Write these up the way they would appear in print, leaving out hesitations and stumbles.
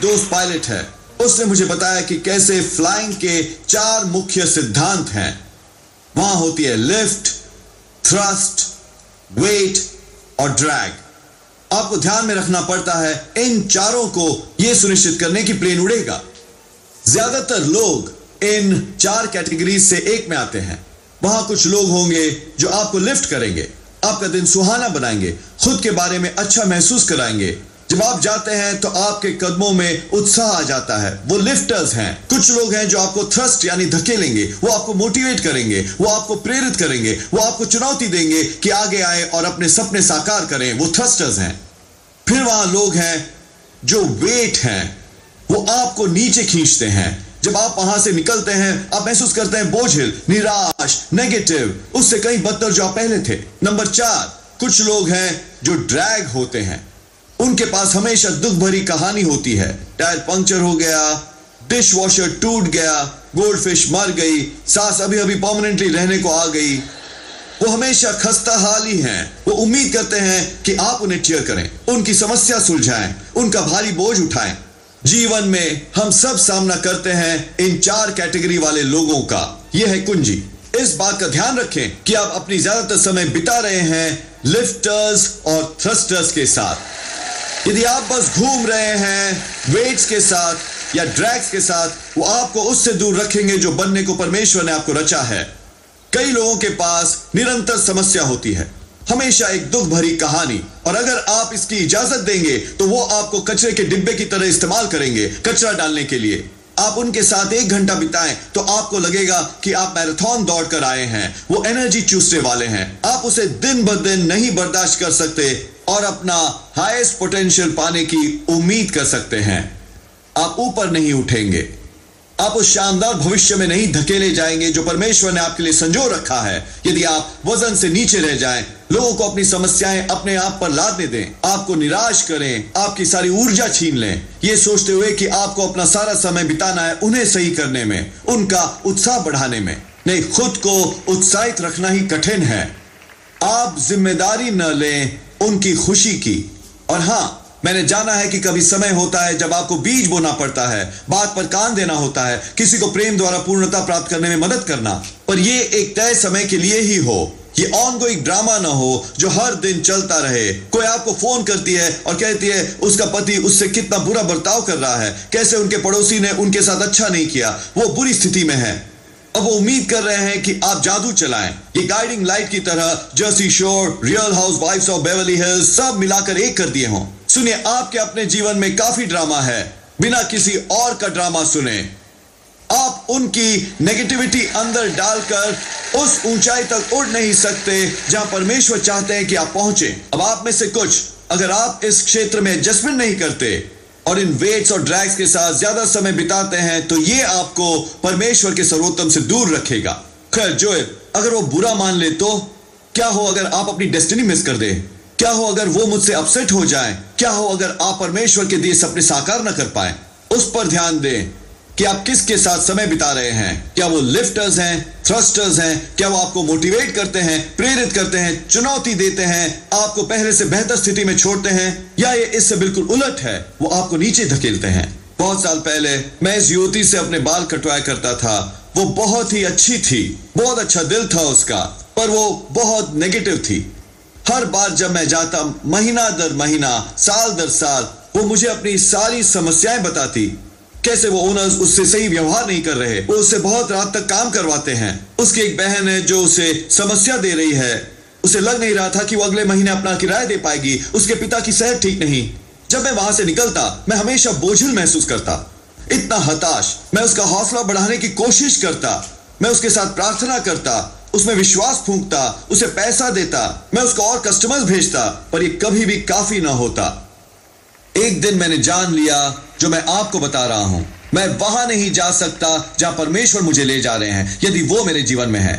दोस्त पायलट है। उसने मुझे बताया कि कैसे फ्लाइंग के 4 मुख्य सिद्धांत हैं। वहां होती है लिफ्ट, थ्रस्ट, वेट और ड्रैग। आपको ध्यान में रखना पड़ता है इन चारों को यह सुनिश्चित करने की प्लेन उड़ेगा। ज्यादातर लोग इन 4 कैटेगरीज से एक में आते हैं। वहां कुछ लोग होंगे जो आपको लिफ्ट करेंगे, आपका दिन सुहाना बनाएंगे, खुद के बारे में अच्छा महसूस कराएंगे। जब आप जाते हैं तो आपके कदमों में उत्साह आ जाता है, वो लिफ्टर्स हैं। कुछ लोग हैं जो आपको थ्रस्ट यानी धकेलेंगे, वो आपको मोटिवेट करेंगे, वो आपको प्रेरित करेंगे, वो आपको चुनौती देंगे कि आगे आए और अपने सपने साकार करें, वो थ्रस्टर्स हैं। फिर वहां लोग हैं जो वेट हैं, वो आपको नीचे खींचते हैं। जब आप वहां से निकलते हैं आप महसूस करते हैं बोझिल, निराश, नेगेटिव, उससे कहीं बदतर जो आप पहले थे। नंबर 4, कुछ लोग हैं जो ड्रैग होते हैं। उनके पास हमेशा दुख भरी कहानी होती है। टायर पंक्चर हो गया, डिश वॉशर टूट गया, गोल्डफिश मर गई, सास अभी अभी परमानेंटली रहने को आ गई। वो हमेशा खस्ता हाली हैं। वो उम्मीद करते हैं कि आप उन्हें चीयर करें, उनकी समस्या सुलझाएं, उनका भारी बोझ उठाएं। जीवन में हम सब सामना करते हैं इन 4 कैटेगरी वाले लोगों का। यह है कुंजी। इस बात का ध्यान रखें कि आप अपनी ज्यादातर समय बिता रहे हैं लिफ्टर्स और थ्रस्टर्स के साथ। यदि आप बस घूम रहे हैं वेट्स के साथ या ड्रैग्स के साथ, वो आपको उससे दूर रखेंगे जो बनने को परमेश्वर ने आपको रचा है। कई लोगों के पास निरंतर समस्या होती है, हमेशा एक दुख भरी कहानी, और अगर आप इसकी इजाजत देंगे तो वो आपको कचरे के डिब्बे की तरह इस्तेमाल करेंगे, कचरा डालने के लिए। आप उनके साथ 1 घंटा बिताएं तो आपको लगेगा कि आप मैराथन दौड़ कर आए हैं। वो एनर्जी चूसने वाले हैं। आप उसे दिन ब दिन नहीं बर्दाश्त कर सकते और अपना हाईएस्ट पोटेंशियल पाने की उम्मीद कर सकते हैं। आप ऊपर नहीं उठेंगे, आप उस शानदार भविष्य में नहीं धकेले जाएंगे जो परमेश्वर ने आपके लिए संजो रखा है। यदि आप वजन से नीचे रह जाएं, लोगों को अपनी समस्याएं अपने आप पर लादने दें, आपको निराश करें, आपकी सारी ऊर्जा छीन लें, ये सोचते हुए कि आपको अपना सारा समय बिताना है उन्हें सही करने में, उनका उत्साह बढ़ाने में। नहीं, खुद को उत्साहित रखना ही कठिन है। आप जिम्मेदारी न लें उनकी खुशी की। और हां, मैंने जाना है कि कभी समय होता है जब आपको बीज बोना पड़ता है, बात पर कान देना होता है, किसी को प्रेम द्वारा पूर्णता प्राप्त करने में मदद करना, पर यह एक तय समय के लिए ही हो। ये ऑनगोइंग ड्रामा ना हो जो हर दिन चलता रहे। कोई आपको फोन करती है और कहती है उसका पति उससे कितना बुरा बर्ताव कर रहा है, कैसे उनके पड़ोसी ने उनके साथ अच्छा नहीं किया, वो बुरी स्थिति में है। अब वो उम्मीद कर रहे हैं कि आप जादू चलाएं। ये गाइडिंग लाइट की तरह जर्सी शोर, रियल हाउसवाइफ्स ऑफ बेवर्ली हिल्स सब मिलाकर एक कर दिए हों। सुनिए, आपके अपने जीवन में काफी ड्रामा है, बिना किसी और का ड्रामा सुने। आप उनकी नेगेटिविटी अंदर डालकर उस ऊंचाई तक उड़ नहीं सकते जहां परमेश्वर चाहते हैं कि आप पहुंचे। अब आप में से कुछ, अगर आप इस क्षेत्र में एडजस्टमेंट नहीं करते और इन वेट्स और ड्रैग्स के साथ ज्यादा समय बिताते हैं तो ये आपको परमेश्वर के सर्वोत्तम से दूर रखेगा। खैर जोएल, अगर वो बुरा मान ले तो क्या हो अगर आप अपनी डेस्टिनी मिस कर दे? क्या हो अगर वो मुझसे अपसेट हो जाए? क्या हो अगर आप परमेश्वर के दिए सपने साकार न कर पाए? उस पर ध्यान दें कि आप किसके साथ समय बिता रहे हैं। क्या वो लिफ्टर्स हैं, थ्रस्टर्स हैं? क्या वो आपको मोटिवेट करते हैं, प्रेरित करते हैं, चुनौती देते हैं, आपको पहले से बेहतर स्थिति में छोड़ते हैं? या ये इससे बिल्कुल उलट है, वो आपको नीचे धकेलते हैं? बहुत साल पहले मैं इस युवती से अपने बाल कटवाया करता था। वो बहुत ही अच्छी थी, बहुत अच्छा दिल था उसका, पर वो बहुत नेगेटिव थी। हर बार जब मैं जाता, महीना दर महीना, साल दर साल, वो मुझे अपनी सारी समस्याएं बताती। कैसे वो ओनर्स उससे सही व्यवहार नहीं कर रहे, वो उससे बहुत रात तक काम करवाते हैं। उसकी एक बहन है जो उसे समस्या दे रही है। उसे लग नहीं रहा था कि वो अगले महीने अपना किराया दे पाएगी। उसके पिता की सेहत ठीक नहीं। जब मैं वहां से निकलता मैं हमेशा बोझिल महसूस करता, इतना हताश। मैं उसका हौसला बढ़ाने की कोशिश करता, मैं उसके साथ प्रार्थना करता, उसमें विश्वास फूंकता, उसे पैसा देता, मैं उसको और कस्टमर्स भेजता, पर यह कभी भी काफी ना होता। एक दिन मैंने जान लिया जो मैं आपको बता रहा हूं। मैं वहां नहीं जा सकता जहां परमेश्वर मुझे ले जा रहे हैं यदि वो मेरे जीवन में है।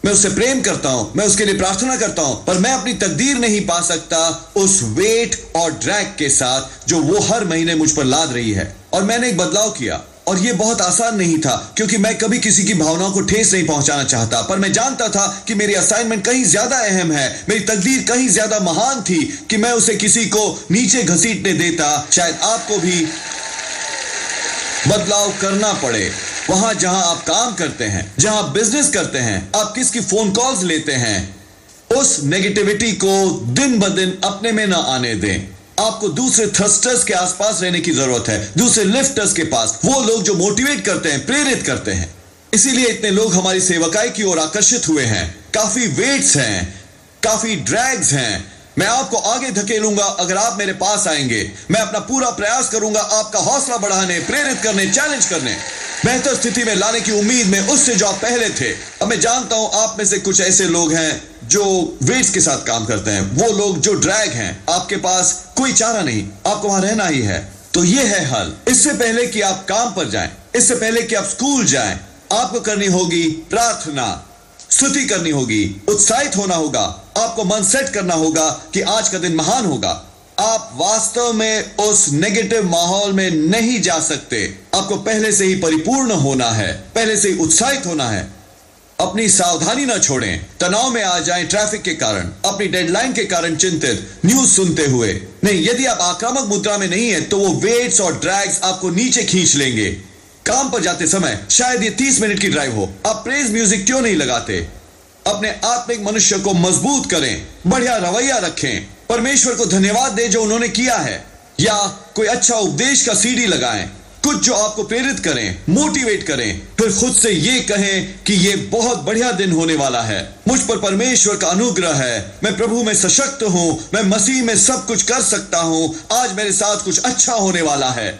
मैं उससे प्रेम करता हूं, मैं उसके लिए प्रार्थना करता हूं, पर मैं अपनी तकदीर नहीं पा सकता उस वेट और ड्रैग के साथ जो वो हर महीने मुझ पर लाद रही है। और मैंने एक बदलाव किया, और यह बहुत आसान नहीं था क्योंकि मैं कभी किसी की भावनाओं को ठेस नहीं पहुंचाना चाहता, पर मैं जानता था कि मेरी असाइनमेंट कहीं ज्यादा अहम है, मेरी तकदीर कहीं ज्यादा महान थी कि मैं उसे किसी को नीचे घसीटने देता। शायद आपको भी बदलाव करना पड़े। वहां जहां आप काम करते हैं, जहां आप बिजनेस करते हैं, आप किसकी फोन कॉल्स लेते हैं, उस नेगेटिविटी को दिन ब दिन अपने में ना आने दें। आपको दूसरे थ्रस्टर्स के आसपास रहने की जरूरत है, दूसरे लिफ्टर्स के पास, वो लोग जो मोटिवेट करते हैं, प्रेरित करते हैं। इसीलिए इतने लोग हमारी सेवकाई की ओर आकर्षित हुए हैं। काफी वेट्स हैं, काफी ड्रैग्स हैं। मैं आपको आगे धकेलूंगा अगर आप मेरे पास आएंगे। मैं अपना पूरा प्रयास करूंगा आपका हौसला बढ़ाने, प्रेरित करने, चैलेंज करने, बेहतर स्थिति में लाने की उम्मीद में उससे जो आप पहले थे। अब मैं जानता हूं आप में से कुछ ऐसे लोग हैं जो वेट्स के साथ काम करते हैं, वो लोग जो ड्रैग हैं। आपके पास कोई चारा नहीं, आपको वहां रहना ही है। तो ये है हल। इससे पहले कि आप काम पर जाएं, इससे पहले कि आप स्कूल जाएं, आपको करनी होगी प्रार्थना, स्तुति करनी होगी, उत्साहित होना होगा। आपको मन सेट करना होगा कि आज का दिन महान होगा। आप वास्तव में उस नेगेटिव माहौल में नहीं जा सकते। आपको पहले से ही परिपूर्ण होना है, पहले से ही उत्साहित होना है। अपनी सावधानी ना छोड़ें, तनाव में आ जाएं ट्रैफिक के कारण, अपनी डेडलाइन के कारण चिंतित, न्यूज सुनते हुए नहीं। यदि आप आक्रामक मुद्रा में नहीं है तो वो वेट्स और ड्रैग्स आपको नीचे खींच लेंगे। काम पर जाते समय शायद ये 30 मिनट की ड्राइव हो, आप प्रेज म्यूजिक क्यों नहीं लगाते? अपने आत्मिक मनुष्य को मजबूत करें, बढ़िया रवैया रखें, परमेश्वर को धन्यवाद दें जो उन्होंने किया है, या कोई अच्छा उपदेश का सीडी लगाएं, कुछ जो आपको प्रेरित करें, मोटिवेट करें। फिर खुद से ये कहें कि ये बहुत बढ़िया दिन होने वाला है, मुझ पर परमेश्वर का अनुग्रह है, मैं प्रभु में सशक्त हूं, मैं मसीह में सब कुछ कर सकता हूं, आज मेरे साथ कुछ अच्छा होने वाला है।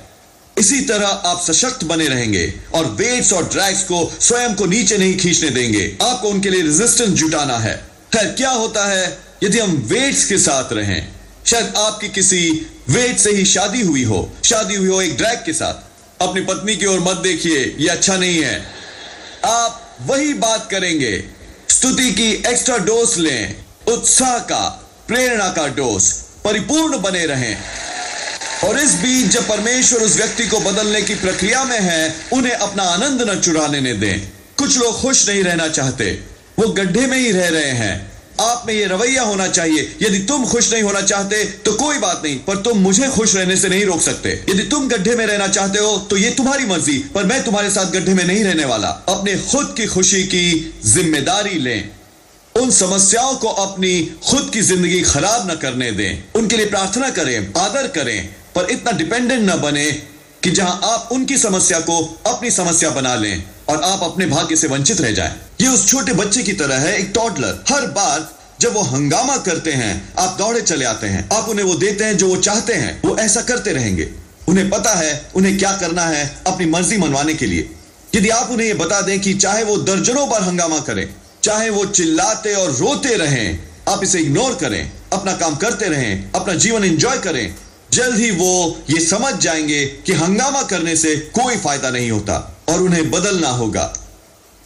इसी तरह आप सशक्त बने रहेंगे और वेट्स और ड्रैग्स को स्वयं को नीचे नहीं खींचने देंगे। आपको उनके लिए रेजिस्टेंस जुटाना है। खैर, क्या होता है यदि हम वेट्स के साथ रहें? शायद आपकी किसी वेट से ही शादी हुई हो एक ड्रैग के साथ। अपनी पत्नी की ओर मत देखिए, यह अच्छा नहीं है। आप वही बात करेंगे। स्तुति की एक्स्ट्रा डोज लें, उत्साह का, प्रेरणा का डोज, परिपूर्ण बने रहें। और इस बीच जब परमेश्वर उस व्यक्ति को बदलने की प्रक्रिया में है, उन्हें अपना आनंद न चुराने दें। कुछ लोग खुश नहीं रहना चाहते, वो गड्ढे में ही रह रहे हैं। आप में ये रवैया होना चाहिए, यदि तुम खुश नहीं होना चाहते तो कोई बात नहीं, पर तुम मुझे खुश रहने से नहीं रोक सकते। यदि तुम गड्ढे में रहना चाहते हो तो ये तुम्हारी मर्जी, पर मैं तुम्हारे साथ गड्ढे में नहीं रहने वाला। अपने खुद की खुशी की जिम्मेदारी लें। उन समस्याओं को अपनी खुद की जिंदगी खराब न करने दें। उनके लिए प्रार्थना करें, आदर करें, पर इतना डिपेंडेंट न बने कि जहां आप उनकी समस्या को अपनी समस्या बना लें और आप अपने भाग्य से वंचित रह जाएं। ये उस छोटे बच्चे की तरह है, एक टॉडलर। हर बार जब वो हंगामा करते हैं, आप दौड़े चले आते हैं, आप उन्हें वो देते हैं जो वो चाहते हैं, वो ऐसा करते रहेंगे। उन्हें पता है उन्हें क्या करना है अपनी मर्जी मनवाने के लिए। यदि आप उन्हें ये बता दें कि चाहे वो दर्जनों बार हंगामा करें, चाहे वो चिल्लाते और रोते रहें, आप इसे इग्नोर करें, अपना काम करते रहें, अपना जीवन एंजॉय करें, जल्द ही वो ये समझ जाएंगे कि हंगामा करने से कोई फायदा नहीं होता और उन्हें बदलना होगा।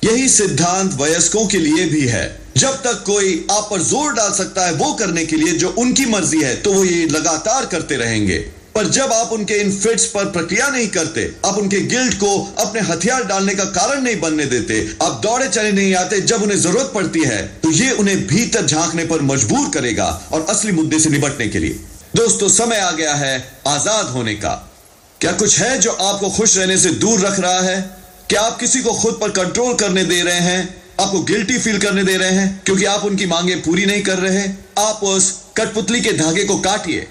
यही सिद्धांत वयस्कों के लिए भी है। जब तक कोई आप पर जोर डाल सकता है वो करने के लिए जो उनकी मर्जी है, तो वो ये लगातार करते रहेंगे। पर जब आप उनके इन फिट्स पर प्रक्रिया नहीं करते, आप उनके गिल्ट को अपने हथियार डालने का कारण नहीं बनने देते, आप दौड़े चले नहीं आते जब उन्हें जरूरत पड़ती है, तो ये उन्हें भीतर झांकने पर मजबूर करेगा और असली मुद्दे से निपटने के लिए। दोस्तों, समय आ गया है आजाद होने का। क्या कुछ है जो आपको खुश रहने से दूर रख रहा है? क्या आप किसी को खुद पर कंट्रोल करने दे रहे हैं, आपको गिल्टी फील करने दे रहे हैं क्योंकि आप उनकी मांगे पूरी नहीं कर रहे? आप उस कठपुतली के धागे को काटिए,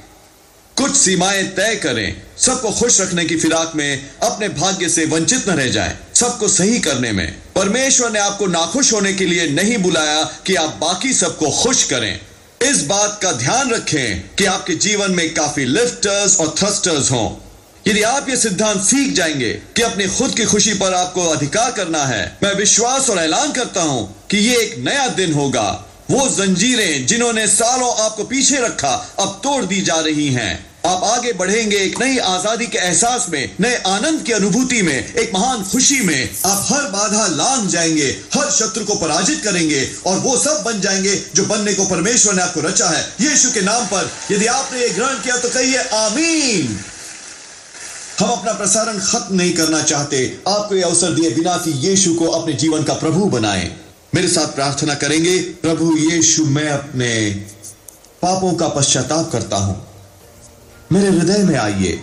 कुछ सीमाएं तय करें। सबको खुश रखने की फिराक में अपने भाग्य से वंचित न रह जाएं। सबको सही करने में परमेश्वर ने आपको नाखुश होने के लिए नहीं बुलाया कि आप बाकी सबको खुश करें। इस बात का ध्यान रखें कि आपके जीवन में काफी लिफ्टर्स और थ्रस्टर्स हों। यदि आप ये सिद्धांत सीख जाएंगे कि अपनी खुद की खुशी पर आपको अधिकार करना है, मैं विश्वास और ऐलान करता हूं कि ये एक नया दिन होगा। वो जंजीरें जिन्होंने सालों आपको पीछे रखा अब तोड़ दी जा रही हैं। आप आगे बढ़ेंगे एक नई आजादी के एहसास में, नए आनंद की अनुभूति में, एक महान खुशी में। आप हर बाधा लांघ जाएंगे, हर शत्रु को पराजित करेंगे और वो सब बन जाएंगे जो बनने को परमेश्वर ने आपको रचा है। यीशु के नाम पर यदि आपने ये ग्रहण किया तो कहिए आमीन। हम अपना प्रसारण खत्म नहीं करना चाहते, आपको यह अवसर दिए बिना कि यीशु को अपने जीवन का प्रभु बनाएं। मेरे साथ प्रार्थना करेंगे। प्रभु यीशु, मैं अपने पापों का पश्चाताप करता हूं, मेरे हृदय में आइए।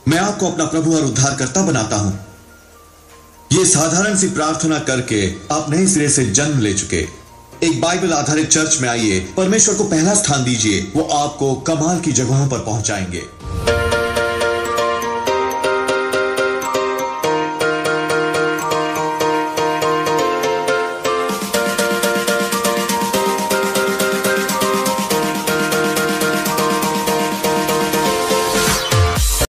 मैं आपको अपना प्रभु और उद्धारकर्ता बनाता हूं। ये साधारण सी प्रार्थना करके आप नए सिरे से जन्म ले चुके। एक बाइबल आधारित चर्च में आइए, परमेश्वर को पहला स्थान दीजिए, वो आपको कमाल की जगहों पर पहुंचाएंगे।